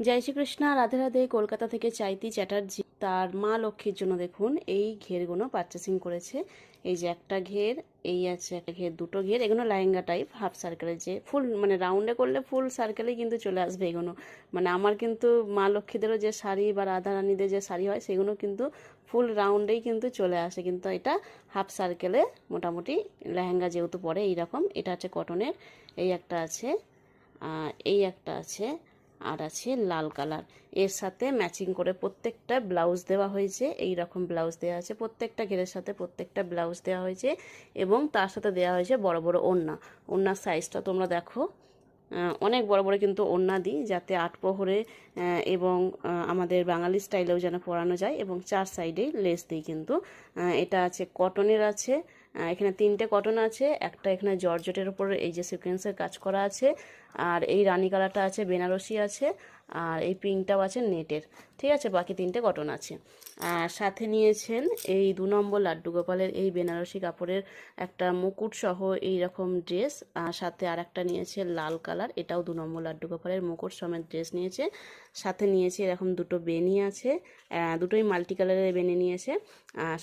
জয় শ্রীকৃষ্ণ, রাধে রাধে। কলকাতা থেকে চাইতি চ্যাটার্জি তার মা লক্ষ্মীর জন্য দেখুন এই ঘেরগুলো পারচেসিং করেছে। এই যে একটা ঘের, এই আছে একটা ঘের, দুটো ঘের। এগুলো লেহেঙ্গা টাইপ, হাফ সার্কেলের, যে ফুল মানে রাউন্ডে করলে ফুল সার্কেলেই কিন্তু চলে আসবে এগুলো। মানে আমার কিন্তু মা লক্ষ্মীদেরও যে শাড়ি বা রাধা রানীদের যে শাড়ি হয় সেগুলো কিন্তু ফুল রাউন্ডেই কিন্তু চলে আসে, কিন্তু এটা হাফ সার্কেলে মোটামুটি লেহেঙ্গা যেহেতু পরে এইরকম। এটা হচ্ছে কটনের। এই একটা আছে, এই একটা আছে, আর আছে লাল কালার। এর সাথে ম্যাচিং করে প্রত্যেকটা ব্লাউজ দেওয়া হয়েছে। এই রকম ব্লাউজ দেওয়া আছে প্রত্যেকটা ঘেরের সাথে, প্রত্যেকটা ব্লাউজ দেওয়া হয়েছে এবং তার সাথে দেওয়া হয়েছে বড় বড় ওড়না। ওড়নার সাইজটা তোমরা দেখো, অনেক বড় বড় কিন্তু ওড়না দিই, যাতে আট প্রহরে এবং আমাদের বাঙালি স্টাইলেও যেন পরানো যায়, এবং চার সাইডেই লেস দিই কিন্তু। এটা আছে কটনের আছে, এখানে তিনটে কটন আছে, একটা এখানে জর্জেটের উপর এই যে সিকোয়েন্সের কাজ করা আছে, আর এই রানী কালারটা আছে বেনারসি আছে, আর এই পিঙ্কটাও আছে নেটের। ঠিক আছে, বাকি তিনটে কটন আছে। আর সাথে নিয়েছেন এই 2 নম্বর লাড্ডু গোপালের এই বেনারসি কাপড়ের একটা মুকুট সহ এই রকম ড্রেস। আর সাথে আর একটা নিয়েছে লাল কালার, এটাও 2 নম্বর লাড্ডু গোপালের মুকুট সমেত ড্রেস নিয়েছে। সাথে নিয়েছে এরকম দুটো বেনি আছে, দুটোই মাল্টি কালারের বেনি নিয়েছে।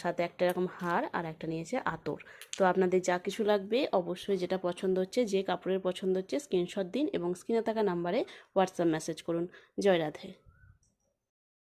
সাথে একটা এরকম হার, আর একটা নিয়েছে আতর। তো আপনাদের যা কিছু লাগবে অবশ্যই যেটা পছন্দ হচ্ছে, যে কাপড়ের পছন্দ হচ্ছে স্ক্রিনশট দিন এবং স্ক্রিনে থাকা নাম্বারে হোয়াটসঅ্যাপ মেসেজ করুন। জয় রাধে।